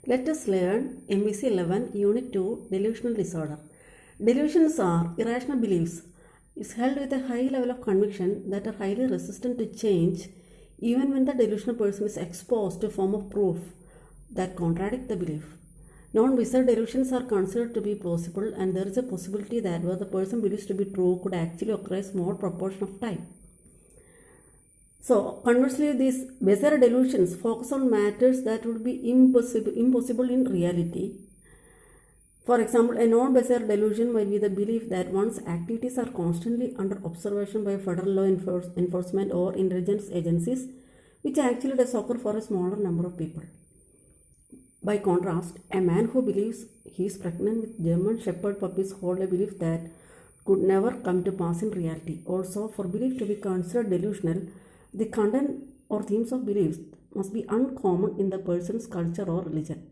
Let us learn MPC 11 Unit 2 Delusional Disorder. Delusions are irrational beliefs. It's held with a high level of conviction that are highly resistant to change even when the delusional person is exposed to a form of proof that contradict the belief. Non-bizarre delusions are considered to be plausible, and there is a possibility that what the person believes to be true could actually occur a small proportion of time. So, conversely, these bizarre delusions focus on matters that would be impossible in reality. For example, a non-bizarre delusion might be the belief that one's activities are constantly under observation by federal law enforcement or intelligence agencies, which actually does occur for a smaller number of people. By contrast, a man who believes he is pregnant with German Shepherd puppies holds a belief that could never come to pass in reality. Also, for belief to be considered delusional, the content or themes of beliefs must be uncommon in the person's culture or religion.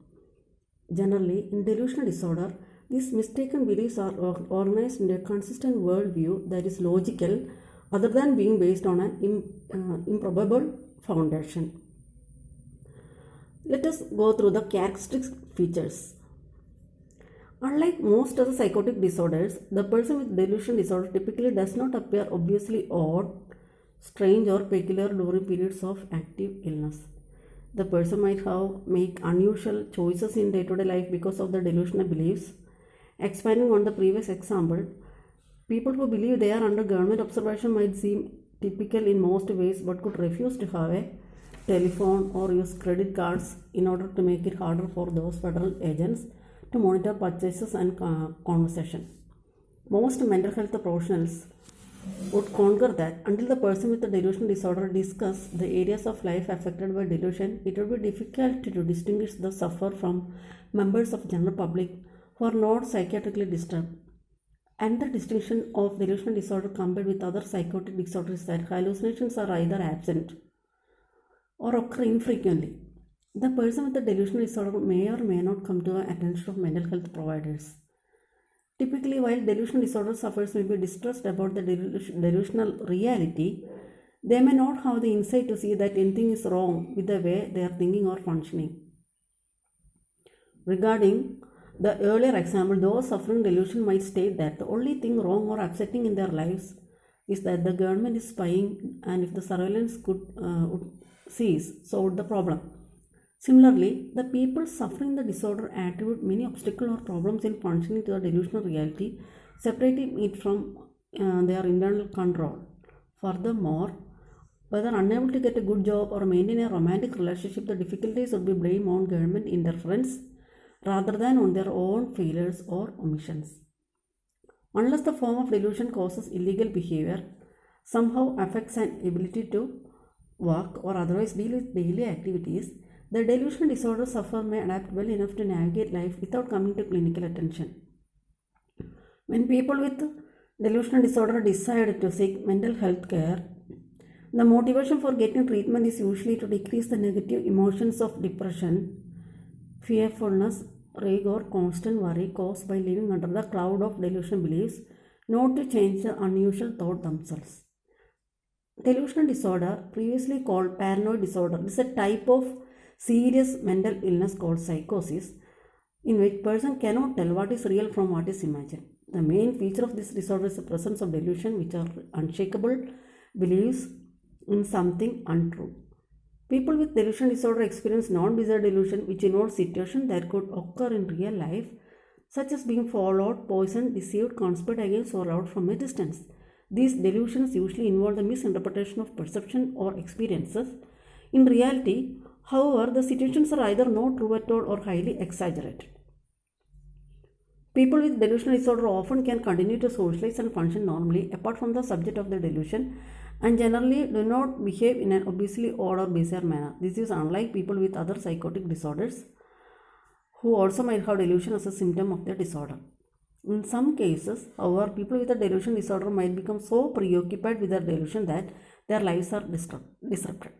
Generally, in delusional disorder, these mistaken beliefs are organized into a consistent worldview that is logical other than being based on an improbable foundation. Let us go through the characteristic features. Unlike most other psychotic disorders, the person with delusional disorder typically does not appear obviously odd, strange, or peculiar during periods of active illness. The person might make unusual choices in day-to-day life because of the delusional beliefs. Expanding on the previous example, people who believe they are under government observation might seem typical in most ways but could refuse to have a telephone or use credit cards in order to make it harder for those federal agents to monitor purchases and conversation. Most mental health professionals would concur that until the person with the delusional disorder discuss the areas of life affected by delusion, it would be difficult to distinguish the sufferer from members of general public who are not psychiatrically disturbed. And the distinction of delusional disorder compared with other psychotic disorders is that hallucinations are either absent or occur infrequently. The person with the delusional disorder may or may not come to the attention of mental health providers. Typically, while delusional disorder sufferers may be distressed about the delusional reality, they may not have the insight to see that anything is wrong with the way they are thinking or functioning. Regarding the earlier example, those suffering delusion might state that the only thing wrong or upsetting in their lives is that the government is spying, and if the surveillance could cease, solve the problem. Similarly, the people suffering the disorder attribute many obstacles or problems in functioning to the delusional reality, separating it from their internal control. Furthermore, whether unable to get a good job or maintain a romantic relationship, the difficulties would be blamed on government interference rather than on their own failures or omissions. Unless the form of delusion causes illegal behavior, somehow affects an ability to work or otherwise deal with daily activities, the delusional disorder sufferer may adapt well enough to navigate life without coming to clinical attention. When people with delusional disorder decide to seek mental health care, the motivation for getting treatment is usually to decrease the negative emotions of depression, fearfulness, rage, or constant worry caused by living under the cloud of delusional beliefs, not to change the unusual thought themselves. Delusional disorder, previously called paranoid disorder, is a type of serious mental illness called psychosis, in which person cannot tell what is real from what is imagined. The main feature of this disorder is the presence of delusion, which are unshakable beliefs in something untrue. People with delusional disorder experience non-bizarre delusion, which involves situations that could occur in real life, such as being followed, poisoned, deceived, conspired against, or loved from a distance. These delusions usually involve the misinterpretation of perception or experiences. In reality, however, the situations are either not true at all or highly exaggerated. People with delusional disorder often can continue to socialize and function normally apart from the subject of the delusion, and generally do not behave in an obviously odd or bizarre manner. This is unlike people with other psychotic disorders who also might have delusion as a symptom of their disorder. In some cases, however, people with a delusion disorder might become so preoccupied with their delusion that their lives are disrupted.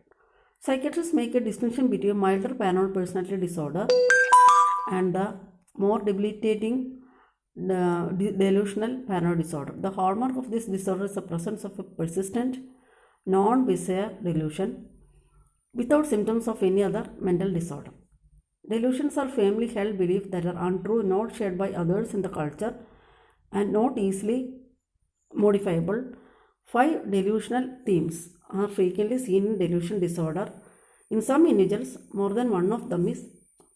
Psychiatrists make a distinction between milder paranoid personality disorder and the more debilitating delusional paranoid disorder. The hallmark of this disorder is the presence of a persistent, non-bizarre delusion without symptoms of any other mental disorder. Delusions are firmly held beliefs that are untrue, not shared by others in the culture, and not easily modifiable. 5 delusional themes are frequently seen in delusion disorder. In some individuals, more than one of them is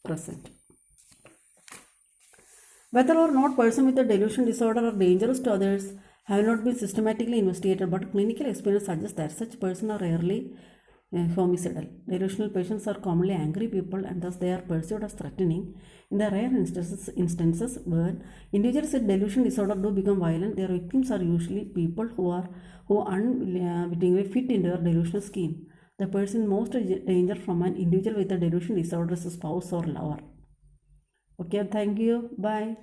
present. Whether or not person with a delusion disorder are dangerous to others have not been systematically investigated, but clinical experience suggests that such persons are rarely homicidal. Delusional patients are commonly angry people, and thus they are perceived as threatening. In the rare instances where individuals with delusion disorder do become violent, their victims are usually people who unwittingly fit into their delusional scheme. The person in most danger from an individual with a delusion disorder is a spouse or lover. Okay, thank you. Bye.